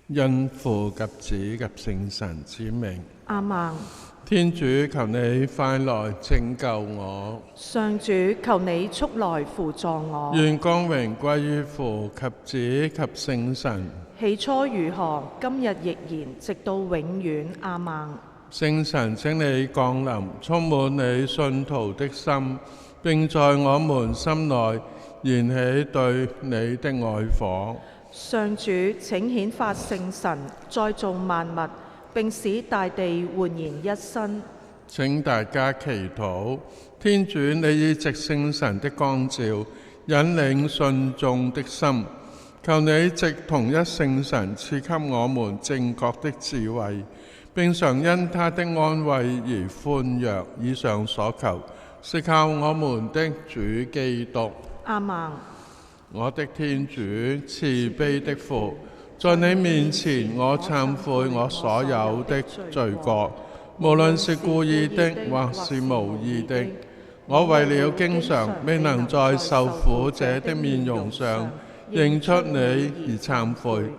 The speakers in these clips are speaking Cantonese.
因父及子及聖神之名，阿們。天主求你快來拯救我，上主求你速來扶助我。願光榮歸於父及子及聖神。起初如何，今日亦然，直到永遠。阿們。聖神，請你降臨，充滿你信徒的心，並在我們心內燃起對你的愛火。上主，請顯發聖神，再造萬物，並使大地煥然一新。請大家祈禱。天主，你以藉聖神的光照，引領信眾的心，求你藉同一聖神賜給我們正確的智慧，並常因他的安慰而歡躍。以上所求是靠我們的主基督。阿們。我的天主，慈悲的父，在你面前我懺悔我所有的罪過，無論是故意的或是無意的。我為了經常未能在受苦者的面容上認出你而懺悔，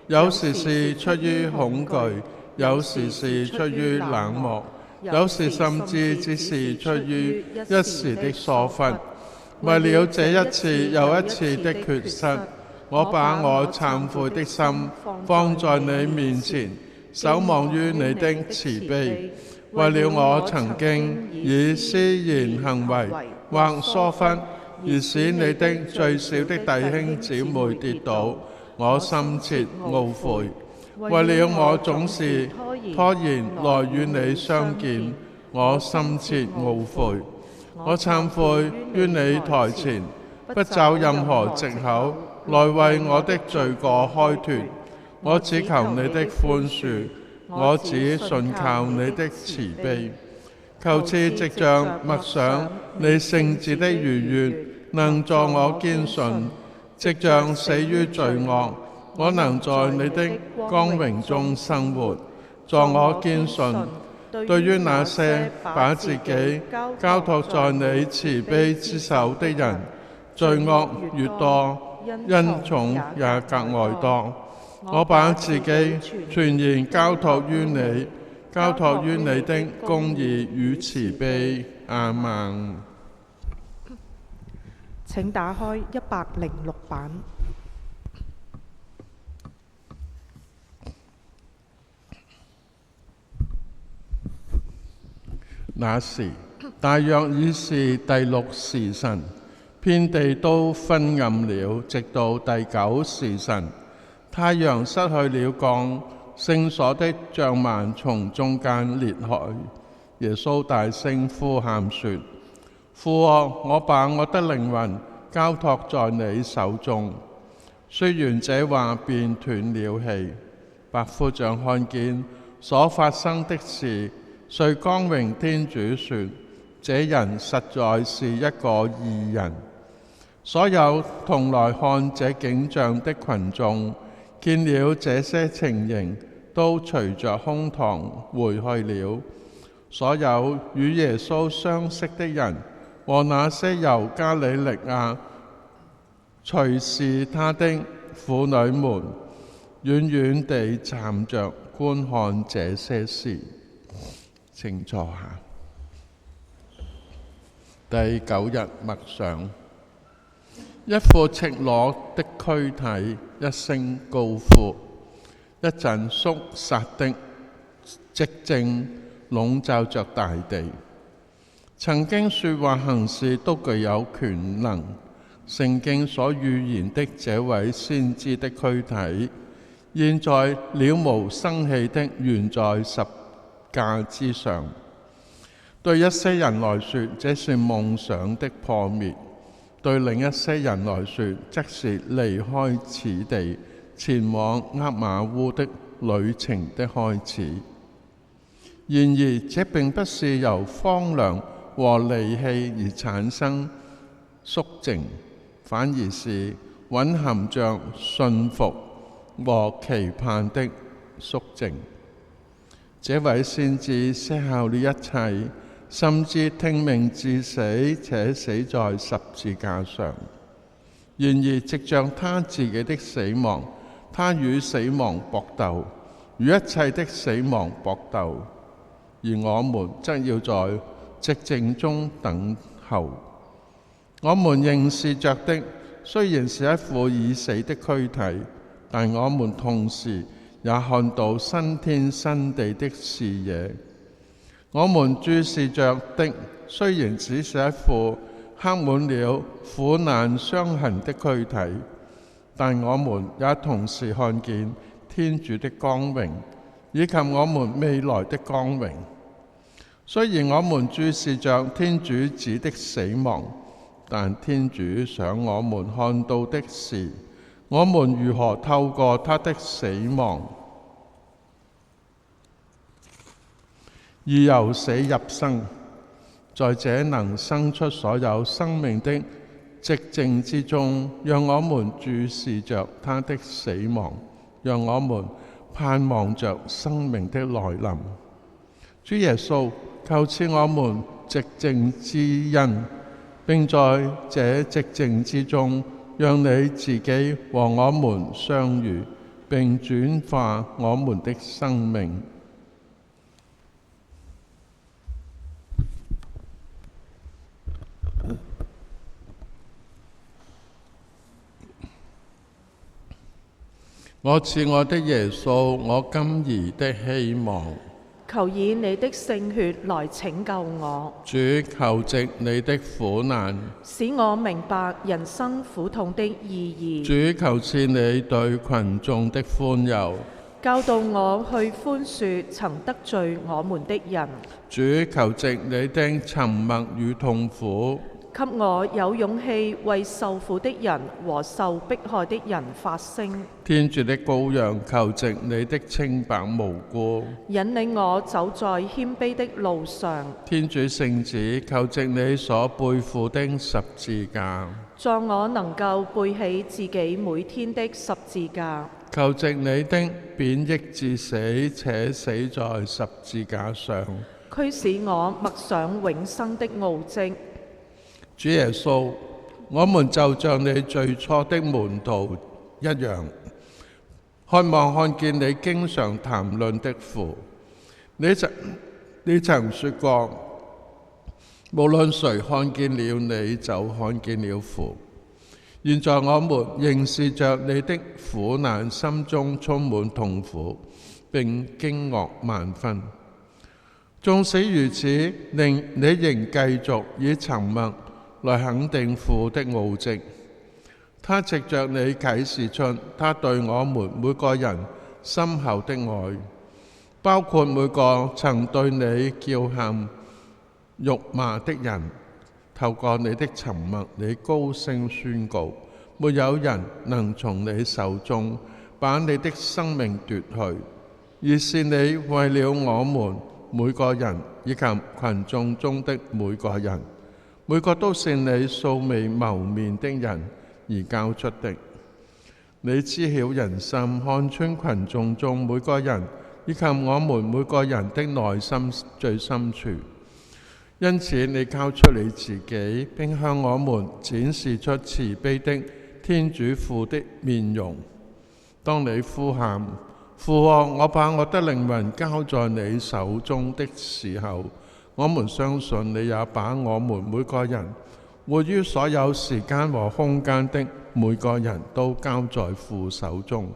有時是出於恐懼，有時是出於冷漠，有時甚至只是出於一時的疏忽。為了這一次又一次的缺失，我把我懺悔的心放在你面前，守望於你的慈悲。為了我曾經以思言行為或疏忽而使你的最小的弟兄姊妹跌倒，我深切懊悔。為了我總是拖延來與你相見，我深切懊悔。我懺悔於你台前，不找任何藉口來為我的罪過開脫。我只求你的寬恕，我只信靠你的慈悲。求賜藉着默想你聖子的愉悅，能助我堅信；藉着死於罪惡，我能在你的光榮中生活。助我堅信。對於那些把自己交託在你慈悲之手的人，罪惡越多，恩寵也格外多。我把自己全然交託於你，交託於你的公義與慈悲。阿們。請打開106版。那時，大約已是第6時辰，遍地都昏暗了，直到第9時辰，太陽失去了光，聖所的帳幔從中間裂開。耶穌大聲呼喊說：父啊，我把我的靈魂交託在你手中。說完這話，便斷了氣。百夫長看見所發生的事，遂光榮天主說：這人實在是一個義人。所有同來看這景象的群眾，見了這些情形，都隨着胸膛回去了。所有與耶穌相識的人和那些由加里肋亞隨侍他的婦女們，遠遠地站着觀看這些事。請坐下。第9日默想，一副赤裸的軀體，一聲高呼，一陣肅殺的寂靜籠罩着大地。曾經說話行事都具有權能，聖經所預言的這位先知的軀體，現在了無生氣的懸在十架之上。對一些人來說，這是夢想的破滅；對另一些人來說，則是離開此地，前往厄瑪烏的旅程的開始。然而，這並不是由荒涼和離棄而產生肅靜，反而是蘊含着信服和期盼的肅靜。這位先知捨下了一切，甚至聽命至死，且死在十字架上。然而，藉着他自己的死亡，他與死亡搏鬥，與一切的死亡搏鬥，而我們則要在寂靜中等候。我們認視着的，雖然是一副已死的軀體，但我們同時也看到新天新地的視野。我們注視着的，雖然只是一副刻滿了苦難傷痕的軀體，但我們也同時看見天主的光榮，以及我們未來的光榮。雖然我們注視着天主子的死亡，但天主想我們看到的是，我們如何透過他的死亡，而由死入生，在這能生出所有生命的寂靜之中，讓我們注視着他的死亡，讓我們盼望着生命的來臨。主耶穌，求賜我們寂靜之恩，並在這寂靜之中，讓你自己和我們相遇，並轉化我們的生命。我賜我的耶穌，我今兒的希望。求以你的聖血來拯救我。主，求藉你的苦難，使我明白人生苦痛的意義。主，求賜你對群眾的寬宥，教導我去寬恕曾得罪我們的人。主，求藉你的沉默與痛苦，給我有勇氣為受苦的人和受迫害的人發聲。天主的羔羊，求藉你的清白無辜，引領我走在謙卑的路上。天主聖子，求藉你所背負的十字架，助我能夠背起自己每天的十字架。求藉你的貶抑致死，且死在十字架上，驅使我默想永生的奧蹟。主耶穌，我們就像你最初的門徒一樣，渴望看見你經常談論的父。你曾說過，無論誰看見了你，就看見了父。現在我們認識着你的苦難，心中充滿痛苦，並驚愕萬分。縱使如此，你仍繼續以沉默來肯定父的奧蹟。他藉着你啟示出他對我們每個人深厚的愛，包括每個曾對你叫喊辱罵的人。透過你的沉默，你高聲宣告，沒有人能從你手中把你的生命奪去，而是你為了我們每個人以及群眾中的每個人，每個都是你素未謀面的人而交出的。你知曉人心，看穿群眾中每個人以及我們每個人的內心最深處，因此你交出你自己，並向我們展示出慈悲的天主父的面容。當你呼喊父啊，我把我的靈魂交在你手中的時候，我們相信你也把我們每個人活於所有時間和空間的每個人都交在父手中。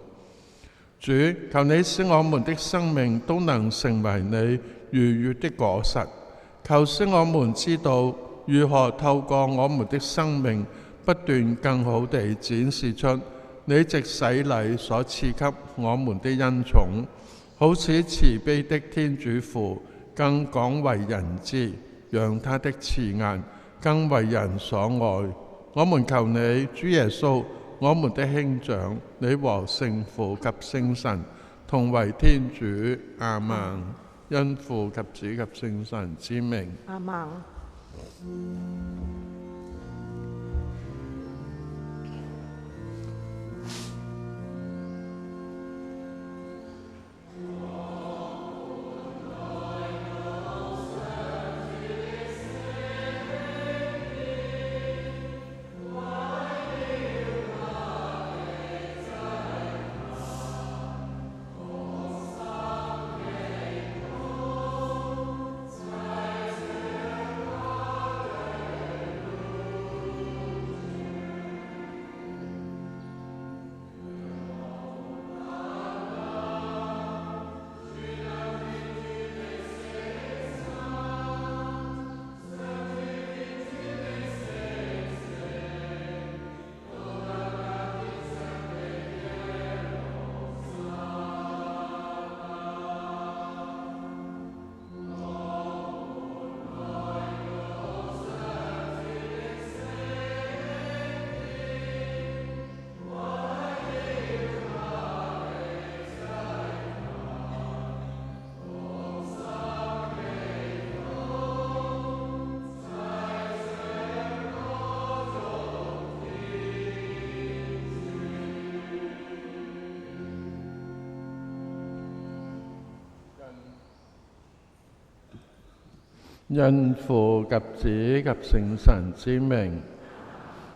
主，求你使我們的生命都能成為你愉悅的果實，求使我們知道如何透過我們的生命不斷更好地展示出你藉洗禮所賜給我們的恩寵，好似慈悲的天主父更廣為人知，讓他的慈顏更為人所愛。我們求你，主耶穌，我們的兄長，你和聖父及聖神同為天主。阿們。因父及子及聖神之名。阿們。因父及子及聖神之名，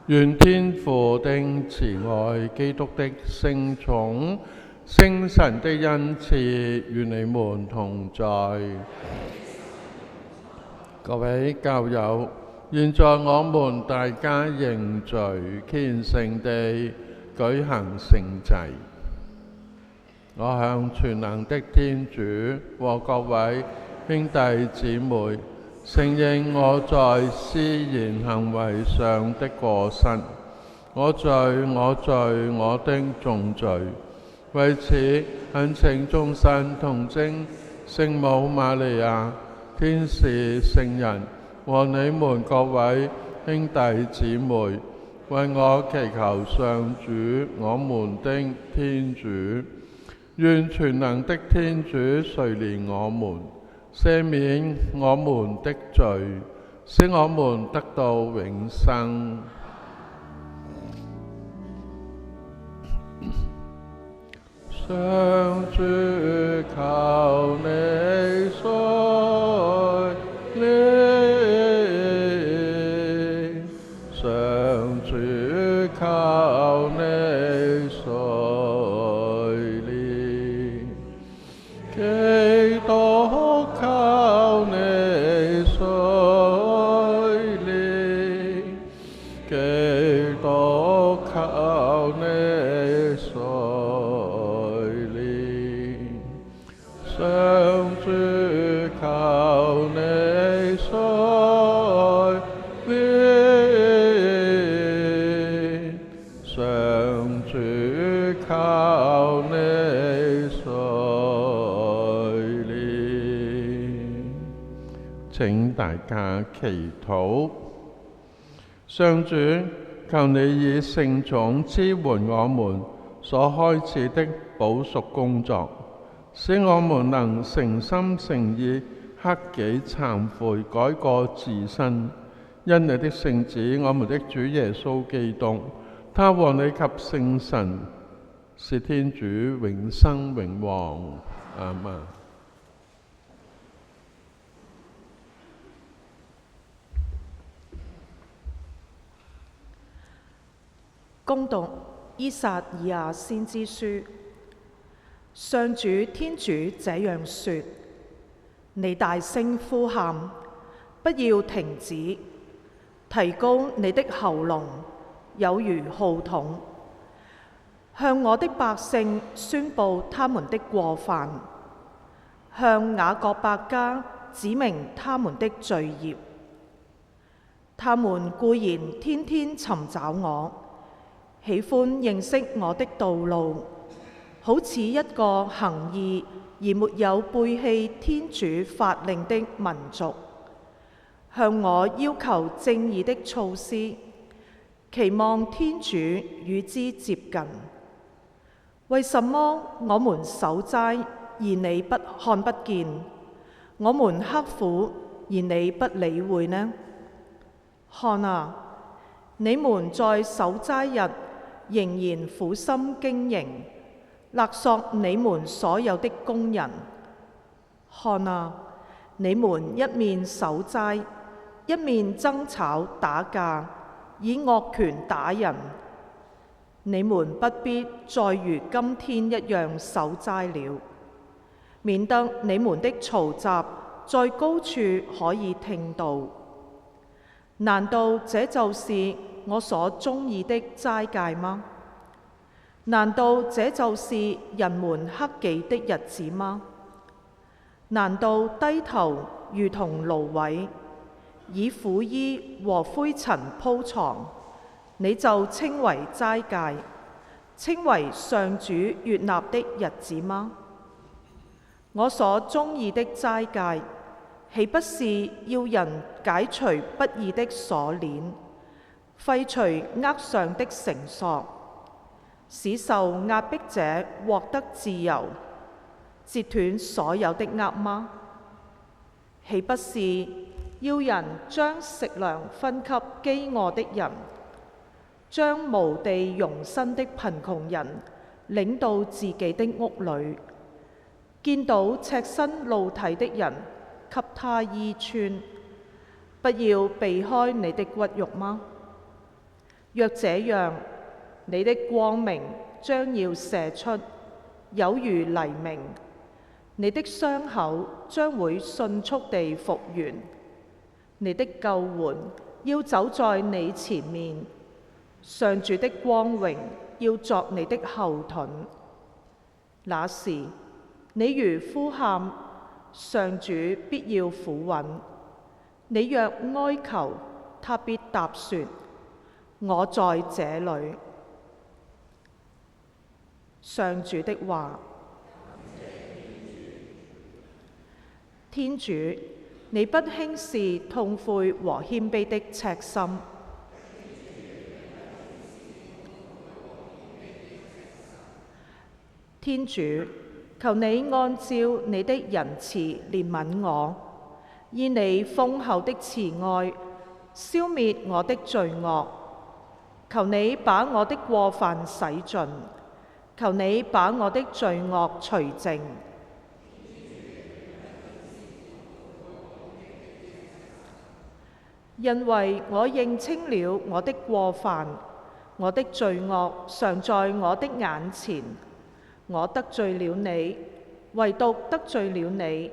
願天父的慈愛、基督的聖寵、聖神的恩賜與你們同在。各位教友，現在我們大家認罪，虔誠地舉行聖祭。我向全能的天主和各位兄弟姊妹承認我在思言行為上的過失，我的重罪。為此，懇請終身童貞聖母瑪利亞、天使聖人和你們各位兄弟姊妹，為我祈求上主我們的天主。願全能的天主垂憐我們，赦免我們的罪，使我們得到永生。上主，求你垂憐，上主，求你垂憐，基督，求你垂憐，基督，求你垂憐，上主，求你垂憐，上主，求你垂憐。請大家祈禱。上主，求你以聖寵支援我們所開始的補贖工作，使我們能誠心誠意克己懺悔，改過自新。因你的聖子，我們的主耶穌基督，他和你及聖神是天主永生永王。阿們。恭讀依撒意亞先知書。上主天主這樣說：你大聲呼喊，不要停止，提高你的喉嚨，有如號筒，向我的百姓宣佈他們的過犯，向雅各伯家指明他們的罪孽。他們固然天天尋找我，喜歡認識我的道路，好似一個行義而沒有背棄天主法令的民族，向我要求正義的措施，期望天主與之接近。為什麼我們守齋而你不看不見？我們刻苦而你不理會呢？看啊，你們在守齋日仍然苦心經營，勒索你們所有的工人。看啊，你們一面守齋，一面爭吵打架，以惡拳打人。你們不必再如今天一樣守齋了，免得你們的嘈雜在高處可以聽到。難道這就是我所鍾意的齋戒嗎？難道這就是人們克己的日子嗎？難道低頭如同蘆葦，以苦衣和灰塵鋪床，你就稱為齋戒，稱為上主悅納的日子嗎？我所鍾意的齋戒，豈不是要人解除不義的鎖鏈，廢除軛上的繩索，使受壓迫者獲得自由，截斷所有的軛嗎？豈不是要人將食糧分給飢餓的人，將無地容身的貧窮人領到自己的屋裏，見到赤身露體的人給他衣穿，不要避開你的骨肉嗎？若這樣，你的光明將要射出，有如黎明，你的傷口將會迅速地復原，你的救援要走在你前面，上主的光榮要作你的後盾。那時，你如呼喊，上主必要俯允；你若哀求，他必答說：我在這裏。上主的話。天主，你不輕視痛悔和謙卑的赤心。天主，求你按照你的仁慈憐憫我，以你豐厚的慈愛消滅我的罪惡。求你把我的過犯洗盡，求你把我的罪惡除淨。因為我認清了我的過犯，我的罪惡常在我的眼前。我得罪了你，唯獨得罪了你，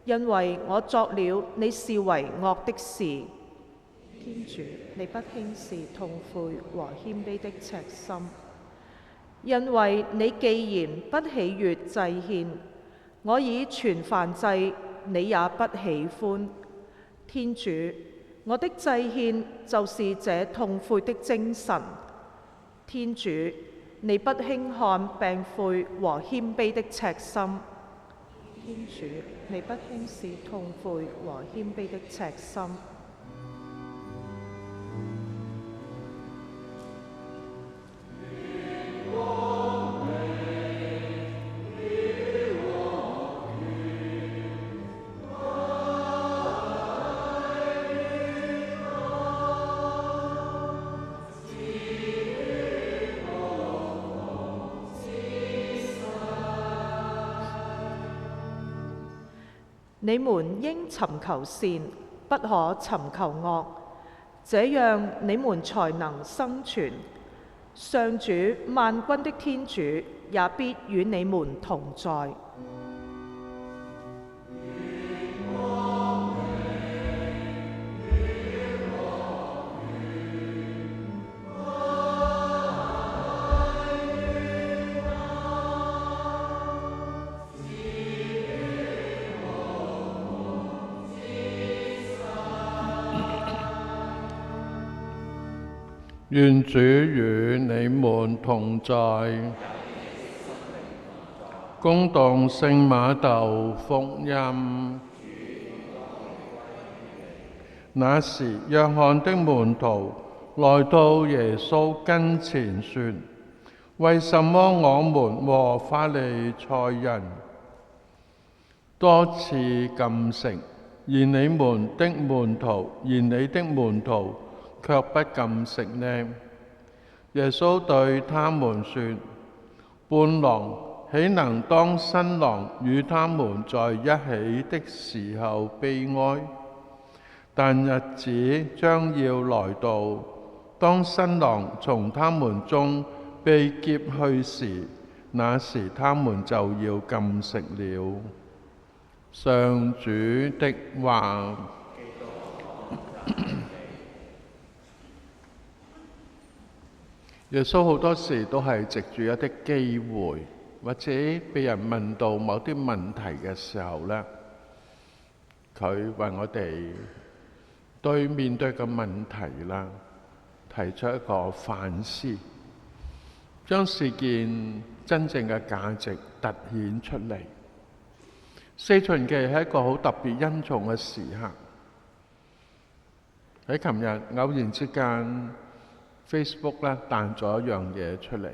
因為我作了你視為惡的事。天主，你不輕視痛悔和謙卑的赤心，因為你既然不喜悅祭獻，我以全燔祭，你也不喜歡。天主，我的祭獻就是這痛悔的精神。天主，你不輕看病悔和謙卑的赤心。天主，你不輕視痛悔和謙卑的赤心。你們應尋求善，不可尋求惡，這樣你們才能生存。上主萬軍的天主也必與你們同在。願主與你們同在。恭讀聖瑪竇福音。那時，若翰的門徒來到耶穌跟前說：為什麼我們和法利賽人多次禁食，而你的門徒卻不禁食呢？耶穌對他們說：伴郎豈能當新郎與他們在一起的時候悲哀？但日子將要來到，當新郎從他們中被劫去時，那時他們就要禁食了。上主的話。耶穌好多時都係藉住一啲機會，或者被人問到某啲問題嘅時候呢，佢為我哋面對嘅問題啦，提出一個反思，將事件真正嘅價值凸顯出嚟。四旬期係一個好特別恩寵嘅時刻。喺琴日偶然之間，Facebook 咧彈咗一樣嘢出嚟，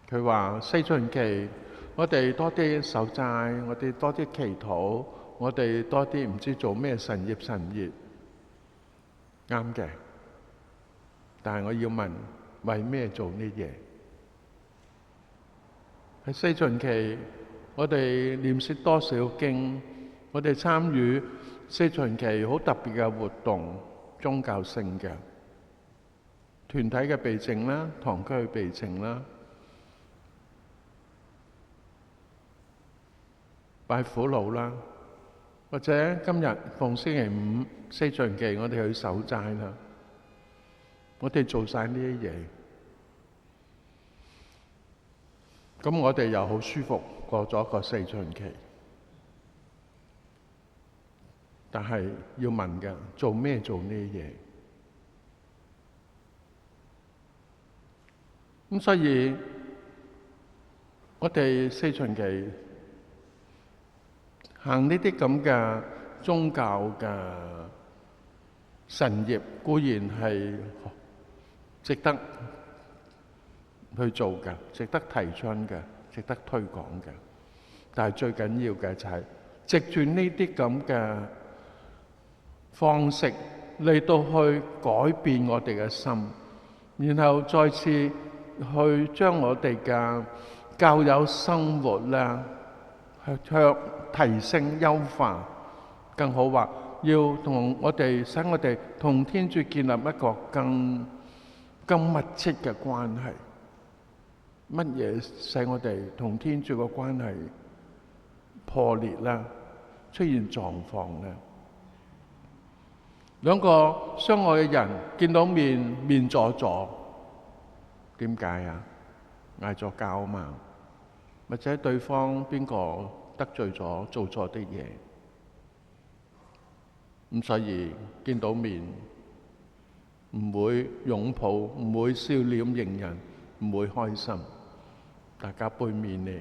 佢話四旬期我哋多啲守齋，我哋多啲祈禱，我哋多啲唔知做咩神業，啱嘅。但係我要問，為咩做呢嘢？喺四旬期，我哋念誦多少經，我哋參與四旬期好特別嘅活動，宗教性嘅團體嘅備證啦，堂區嘅備證啦，拜苦路啦，或者今日逢星期五四旬期，我哋去守齋啦，我哋做晒呢啲嘢，咁我哋又好舒服過咗個四旬期。但係要問嘅，做咩做呢啲嘢？咁所以，我哋四旬期行呢啲咁嘅宗教嘅神業，固然係值得去做嘅，值得提倡嘅，值得推廣嘅。但係最緊要嘅就係藉住呢啲咁嘅方式嚟到去改變我哋嘅心，然後再次去將我哋嘅教友生活咧去提升優化，更好話要同我哋使我哋同天主建立一個更密切嘅關係。乜嘢使我哋同天主嘅關係破裂啦，出現狀況咧？兩個相愛嘅人見到面阻阻，點解啊？嗌咗交啊嘛，或者對方邊個得罪咗，做錯啲嘢，咁所以見到面唔會擁抱，唔會笑臉迎人，唔會開心，大家背面嚟。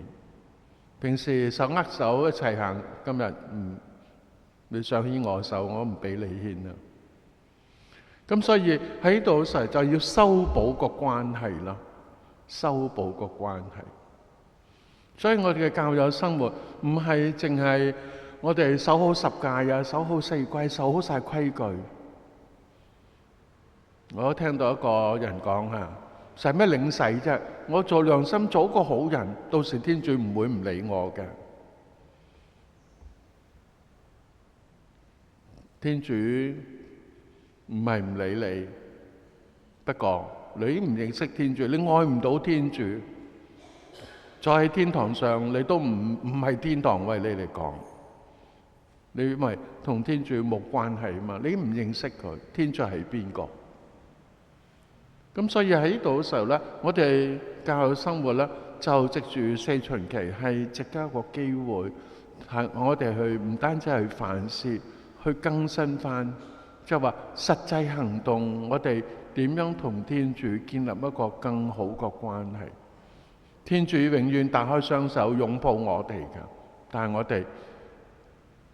平時手握手一齊行，今日你想牽我手，我唔俾你牽啦。咁所以喺度時就要修補個關係啦，修補個關係。所以我哋嘅教友生活唔係淨係我哋守好十戒啊，守好四規，守好晒規矩。我都聽到一個人講吓，使咩領洗啫？我做良心做個好人，到時天主唔會唔理我嘅。天主唔係唔理你，不過你唔認識天主，你愛唔到天主，再喺天堂上你都唔係天堂為你嚟講，你咪同天主冇關係啊嘛，你唔認識佢，天主係邊個？咁所以喺呢度嘅時候咧，我哋教友生活咧就藉住四旬期係值得一個機會，係我哋去唔單止係反思，去更新翻。就話實際行動，我哋點樣同天主建立一個更好嘅關係？天主永遠打開雙手擁抱我哋㗎，但係我哋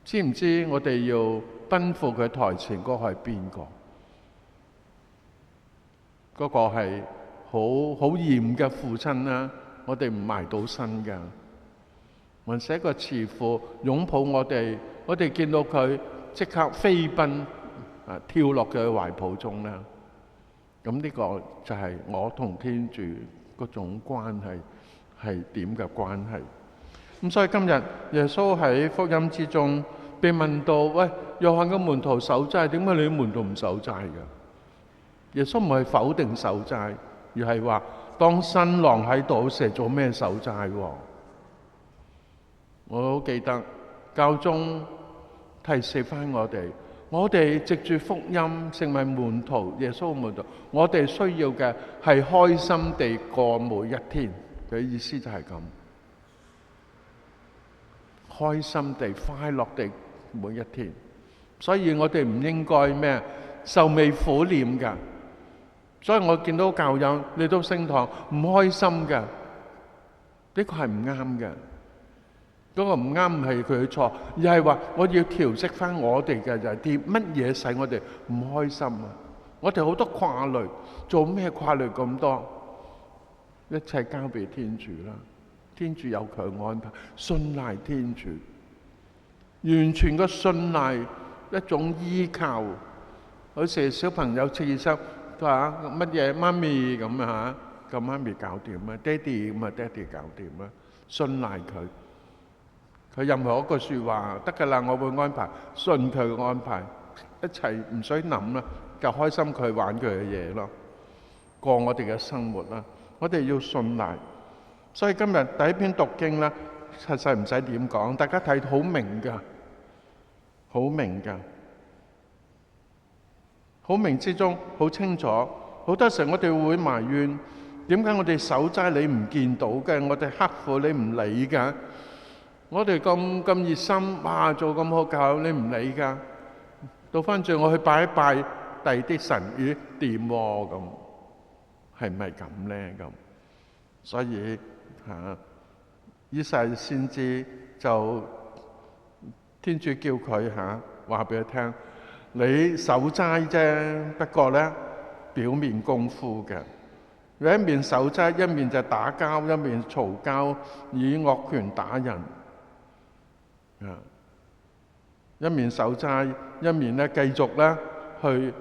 知唔知我哋要奔赴佢台前嗰個係邊個？嗰個係好嚴嘅父親啦，我哋唔埋到身㗎。還是一個慈父擁抱我哋，我哋見到佢即刻飛奔。跳落佢嘅懷抱中啦，咁呢個就係我同天主嗰種關係係點嘅關係。咁所以今日耶穌喺福音之中被問到：喂，約翰嘅門徒守齋，點解你啲門徒唔守齋㗎？耶穌唔係否定守齋，而係話當新郎喺度時做咩守齋？我好記得教宗提示翻我哋藉住福音成為門徒，耶穌嘅門徒，我哋需要嘅係開心地過每一天。佢意思就係咁，開心地、快樂地每一天。所以我哋唔應該咩愁眉苦臉㗎。所以我見到教友嚟到聖堂唔開心㗎，呢個係唔啱嘅。嗰個唔啱唔係佢嘅錯，而係話我要調適翻我哋嘅就係啲乜嘢使我哋唔開心啊！我哋好多掛慮，做咩掛慮咁多？一切交俾天主啦，天主有佢安排，信賴天主，完全嘅信賴，一種依靠。好似小朋友切耳塞，佢話乜嘢媽咪咁啊嚇，咁媽咪搞掂啊，爹哋咁啊爹哋搞掂啊，信賴佢。佢任何一句説話得㗎啦，我會安排，信佢嘅安排，一齊唔使諗啦，就開心佢玩佢嘅嘢咯，過我哋嘅生活啦。我哋要信賴。所以今日第一篇讀經啦，實際唔使點講，大家睇好明㗎，好明㗎，好明之中好清楚。好多時候我哋會埋怨，點解我哋守齋你唔見到嘅？我哋刻苦你唔理㗎？我哋咁熱心，哇！做咁好教，你唔理㗎？倒翻轉我去拜一拜第二啲神，咦掂喎咁，係唔係咁咧？咁所以以撒先知就天主叫佢話俾佢聽，你守齋啫，不過咧表面功夫嘅。你一面守齋，一面就打交，一面嘈交，以惡拳打人。一面守齋，一面咧繼續咧去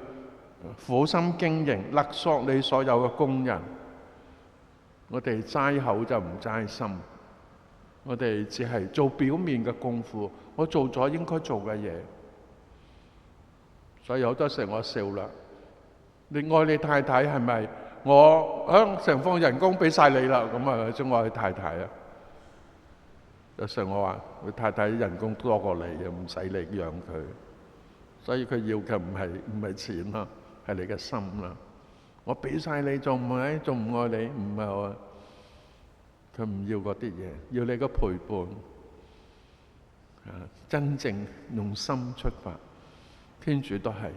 苦心經營，勒索你所有嘅工人。我哋齋口就唔齋心，我哋只係做表面嘅功夫。我做咗應該做嘅嘢，所以好多時我笑啦。你愛你太太係咪？我成份人工俾晒你啦，咁啊中愛太太啊？有時我話佢太太人工多過你，又唔使你養佢，所以佢要嘅唔係錢啦，係你嘅心啦。我俾晒你，仲唔愛你？唔係我，佢唔要嗰啲嘢，要你嘅陪伴。真正用心出發，天主都係。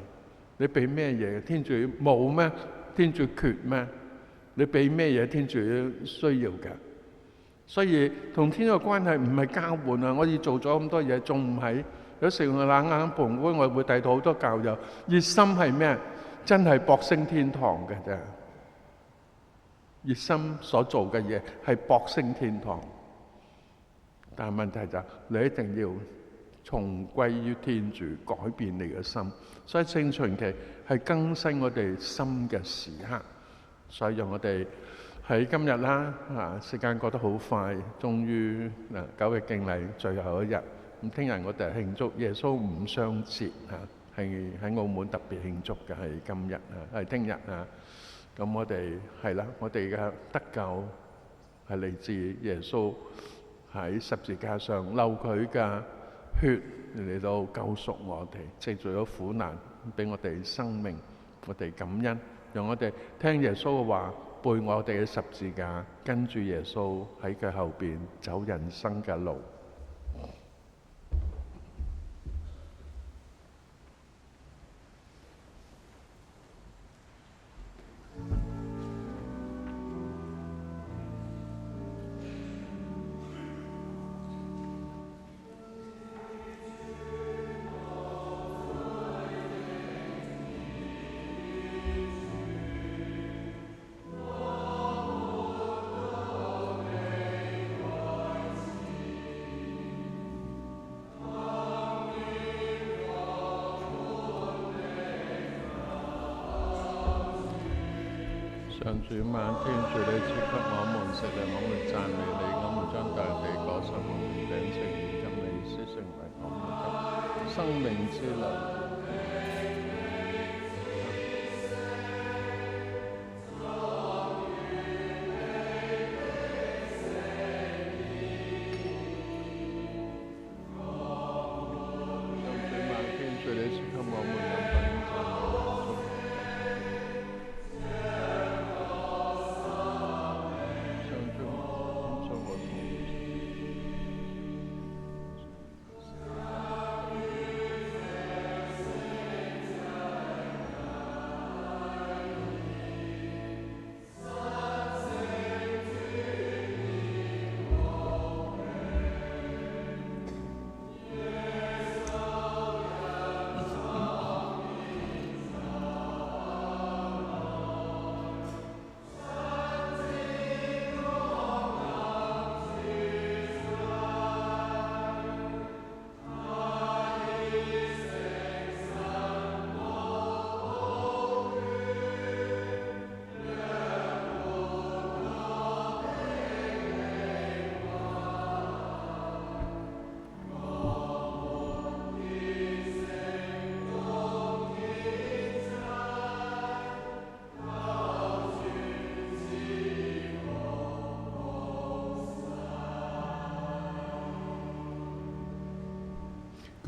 你俾咩嘢？天主冇咩？天主缺咩？你俾咩嘢？天主需要嘅。所以同天主嘅關係唔係交換啊！我哋做咗咁多嘢，仲唔係？有時我冷眼旁觀，我會睇到好多教友熱心係咩？真係博升天堂嘅啫。熱心所做嘅嘢係博升天堂，但係問題就係你一定要重歸於天主，改變你嘅心。所以聖傳期係更新我哋心嘅時刻，所以讓我哋喺今日啦，時間過得好快，終於9日敬禮最後一日。咁聽日我哋慶祝耶穌五雙節係喺澳門特別慶祝嘅，係今日係聽日咁我哋係啦，我哋嘅得救係嚟自耶穌喺十字架上流佢嘅血嚟到救贖我哋，藉住咗苦難俾我哋生命，我哋感恩，讓我哋聽耶穌嘅話，背我哋嘅十字架，跟住耶穌喺佢後邊走人生嘅路。上主萬天主，你賜給我們食糧，我們讚美你，我們將大地果實我們餅呈現給你，使成為我們的生命之糧。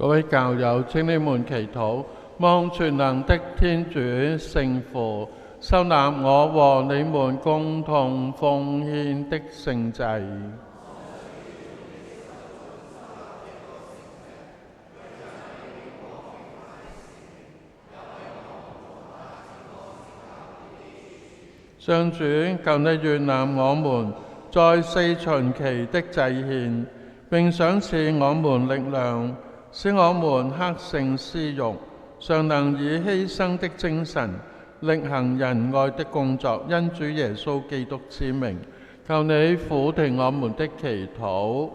各位教友，請你們祈禱，望全能的天主聖父收納我和你們共同奉獻的聖祭。上主，求你悅納我們在四旬期的祭獻，並賞賜我們力量，使我們克勝私慾，常能以犧牲的精神力行仁愛的工作。因主耶穌基督之名，求你俯聽我們的祈禱。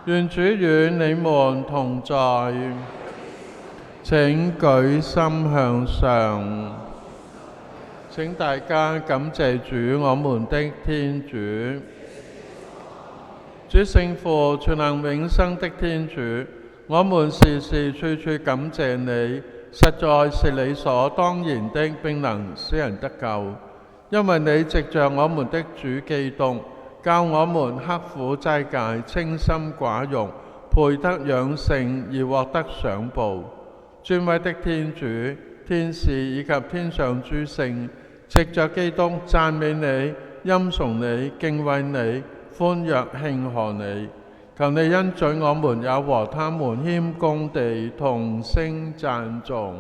願主與你們同在。請舉心向上。請大家感謝主，我們的天主。主聖父，全能永生的天主，我們時時處處感謝你，實在是理所當然的，並能使人得救。因為你藉着我們的主基督，教我們刻苦齋戒，清心寡慾，配得養聖而獲得賞報。尊威的天主、天使以及天上諸聖，藉着基督讚美你、欽崇你、敬畏你、歡躍慶賀你。求你恩准我們也和他們謙恭地同聲讚頌。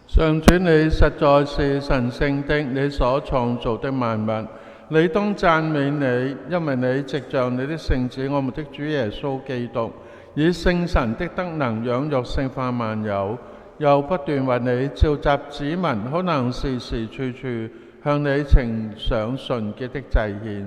上主，你實在是神聖的，你所創造的萬物，你當讚美你，因為你藉着你的聖子，我們的主耶穌基督，以聖神的德能養育聖化萬有，又不斷為你召集子民，可能時時處處向你呈上純潔的祭獻。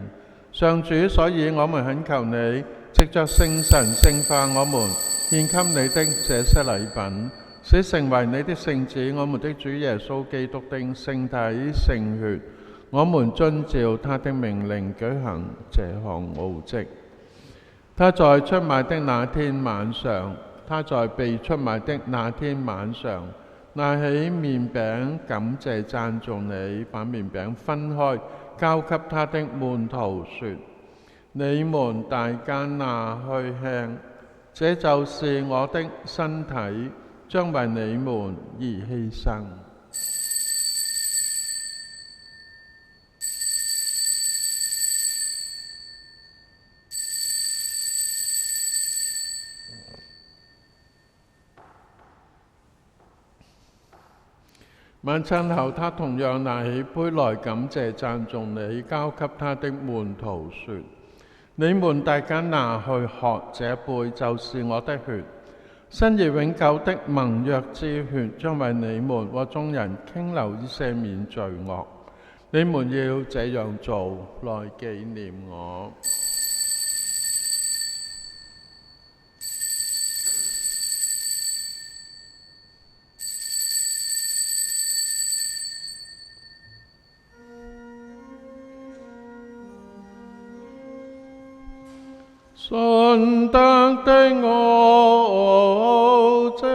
上主，所以我們懇求你，藉着聖神聖化我們，獻給你的這些禮品，使成為你的聖子，我們的主耶穌基督的聖體聖血，我們遵照他的命令舉行這項奧蹟。他在出賣的那天晚上，他在被出賣的那天晚上，拿起麵餅，感謝讚頌你，把麵餅分開，交給他的門徒說：你們大家拿去吃，這就是我的身體，將為你們而犧牲。晚餐後，他同樣拿起杯來，感謝讚頌你，交給他的門徒說：你們大家拿去喝，這杯就是我的血，新而永久的盟約之血，將為你們和眾人傾流以赦免罪惡。你們要這樣做，來紀念我。信德的奧蹟，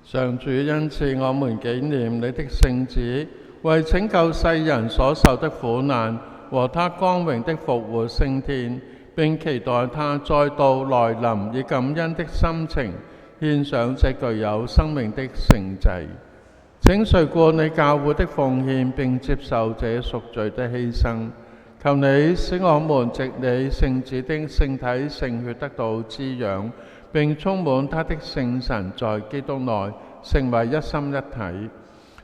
上主因賜我們紀念你的聖子，為拯救世人所受的苦難和他光榮的復活升天，並期待他再度來臨，以感恩的心情獻上這具有生命的聖祭。請垂顧你教會的奉獻，並接受這贖罪的犧牲。求你使我們藉你聖子的聖體聖血得到滋養，並充滿他的聖神，在基督內成為一心一體。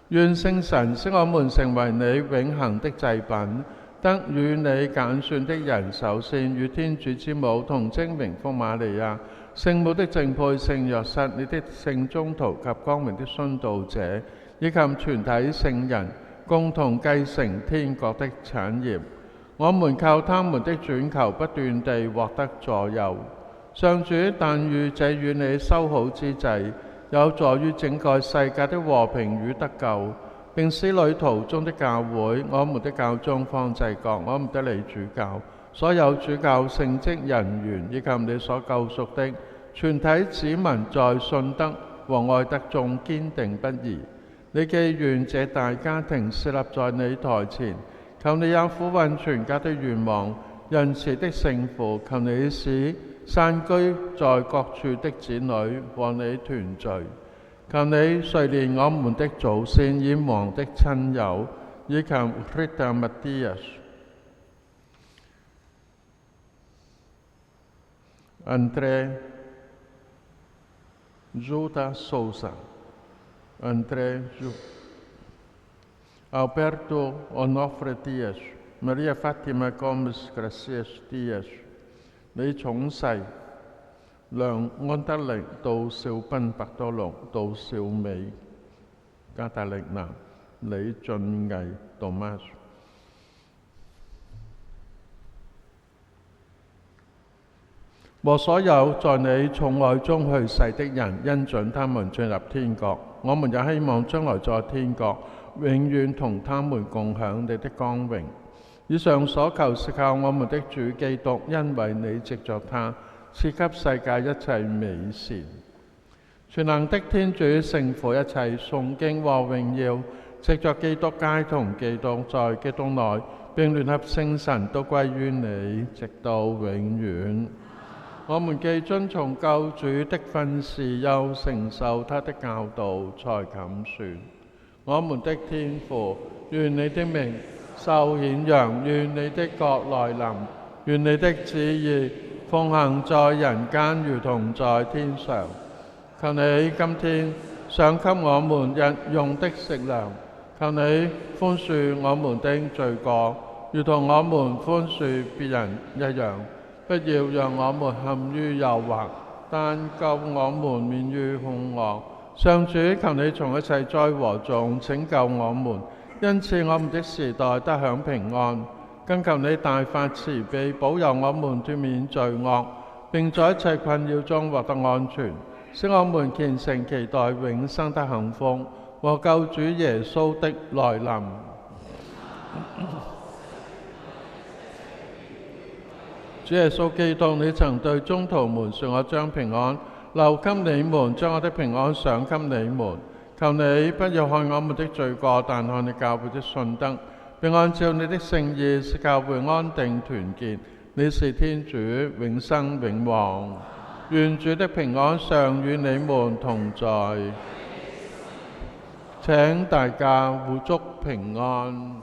願聖神使我們成為你永恆的祭品，得與你揀選的人，首先與天主之母同精榮福瑪利亞、聖母的正配聖若瑟、你的聖宗徒及光榮的殉道者，以及全體聖人，共同繼承天國的產業。我們靠他們的轉求，不斷地獲得助佑。上主，但願這與你修好之祭，有助於整個世界的和平與得救，並使旅途中的教會、我們的教宗方濟各、我們的理主教、所有主教聖職人員，以及你所救贖的全體子民，在信德和愛德中堅定不移。你既願這大家庭設立在你台前，求你也撫允全家的願望。仁慈的聖父，求你使散居在各處的子女和你團聚。求你垂憐我們的祖先已亡的親友，以及 Rita Matias、André Juda Souza、André Alberto Onofre Dias、Maria Fátima Gomes Gracias Dias、李寵世、梁安德力、杜少斌、伯多祿、杜少美、加達力娜、李俊毅、杜馬斯，和所有在你寵愛中去世的人，恩准他們進入天國。我們也希望將來在天國永遠同他們共享你的光榮。以上所求是靠我們的主基督，因為你藉着他賜給世界一切美善。全能的天主聖父，一切崇敬和榮耀藉着基督皆同基督，在基督內並聯合聖神都歸於你，直到永遠。我們既遵從救主的訓示，又承受他的教導，才敢說：我們的天父，願你的名受顯揚，願你的國來臨，願你的旨意奉行在人間，如同在天上。求你今天賞給我們日用的食糧，求你寬恕我們的罪過，如同我們寬恕別人一樣。不要讓我們陷於誘惑，但救我們免於兇惡。上主，求你從一切災禍中拯救我們，因此我們的時代得享平安。更求你大發慈悲，保佑我們脫免罪惡，並在一切困擾中獲得安全，使我們虔誠期待永生的幸福和救主耶穌的來臨。主耶穌基督，你曾對宗徒們說：我將平安留給你們，將我的平安賞給你們。求你不要看我們的罪過，但看你教會的信德，並按照你的聖意使教會安定團結。你是天主，永生永王。願主的平安常與你們同在。請大家互祝平安。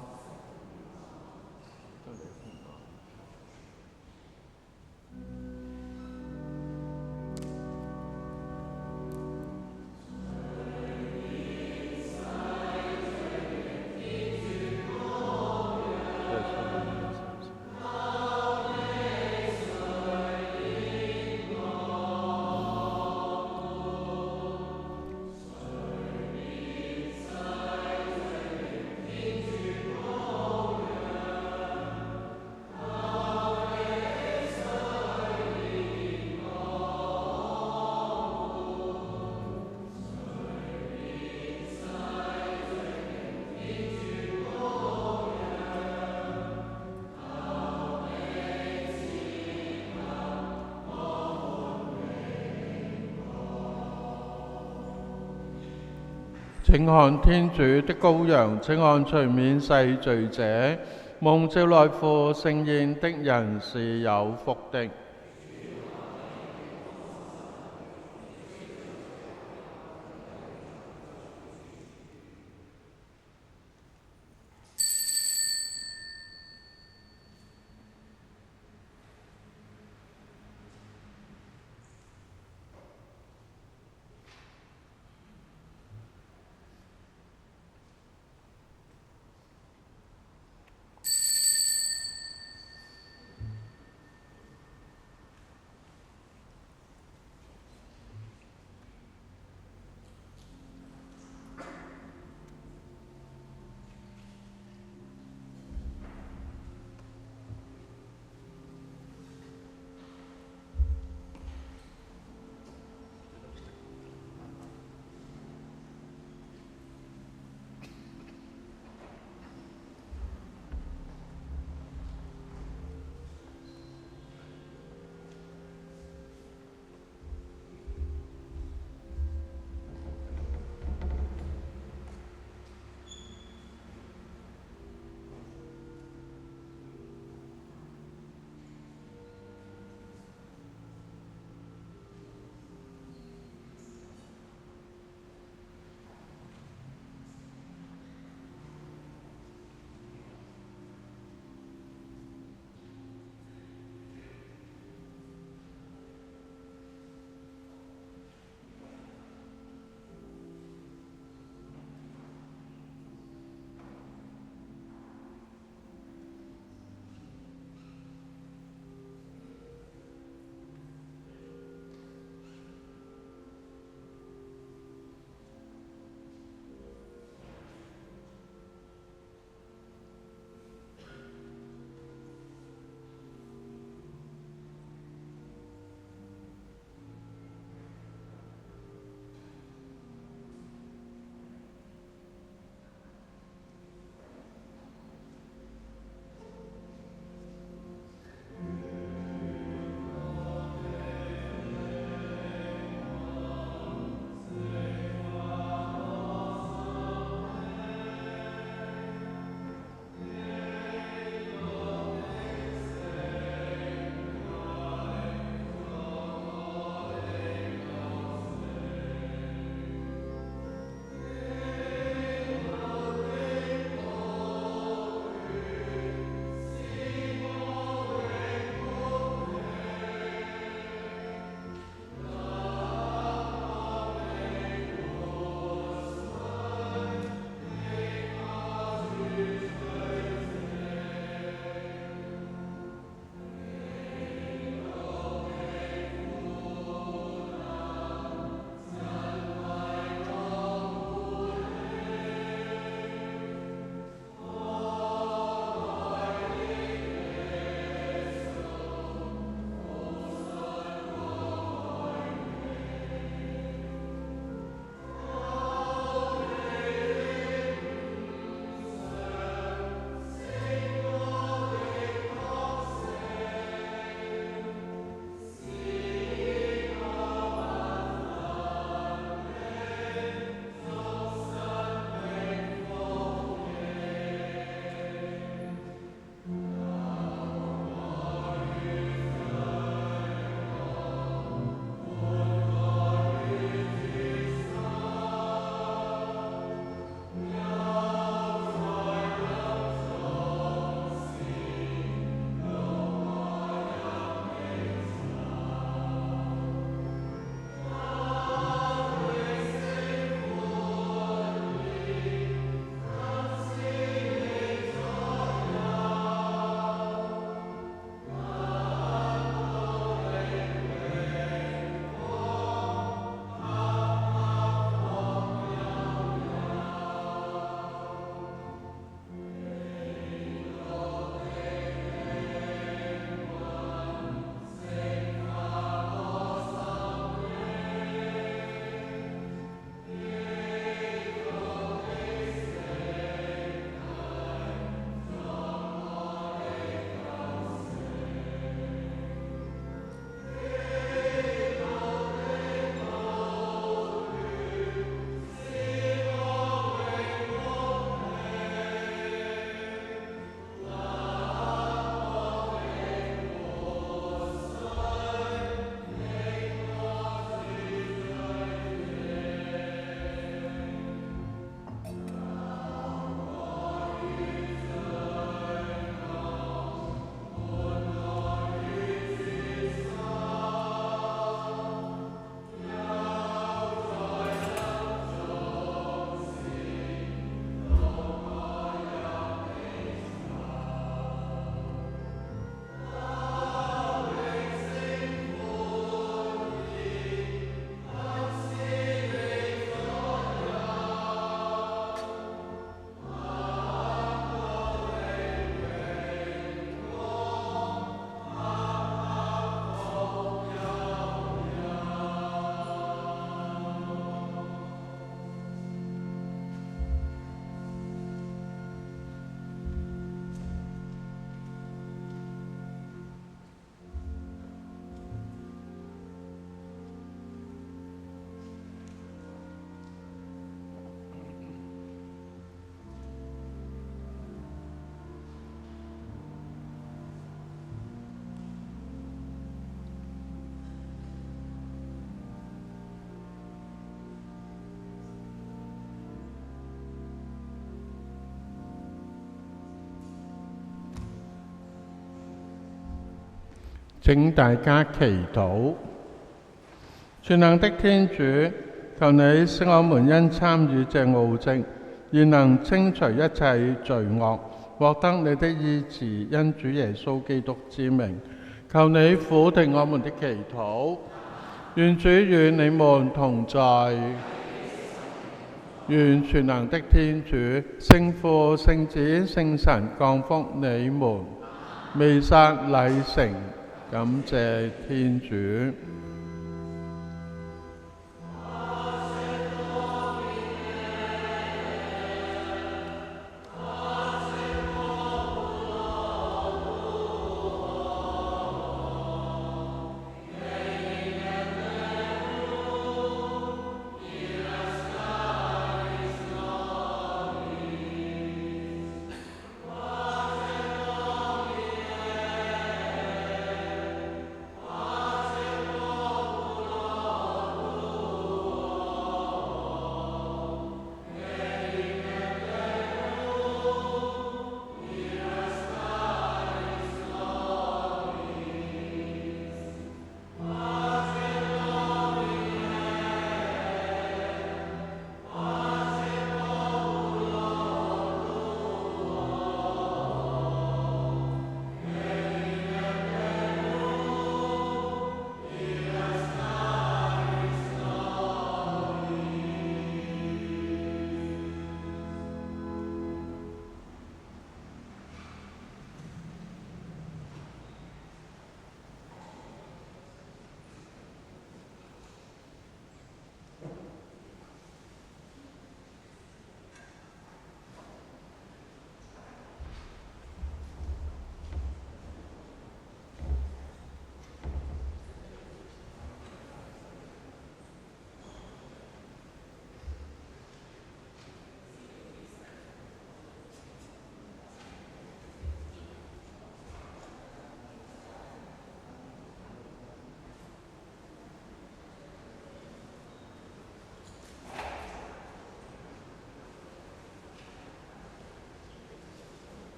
請看天主的羔羊，請看除免世罪者。蒙召來赴盛宴的人是有福的。請大家祈禱。全能的天主，求你使我們因參與這奧蹟，而能清除一切罪惡，獲得你的醫治，因主耶穌基督之名。求你俯聽我們的祈禱。願主與你們同在。願全能的天主、聖父、聖子、聖神降福你們。彌撒禮成，感謝天主。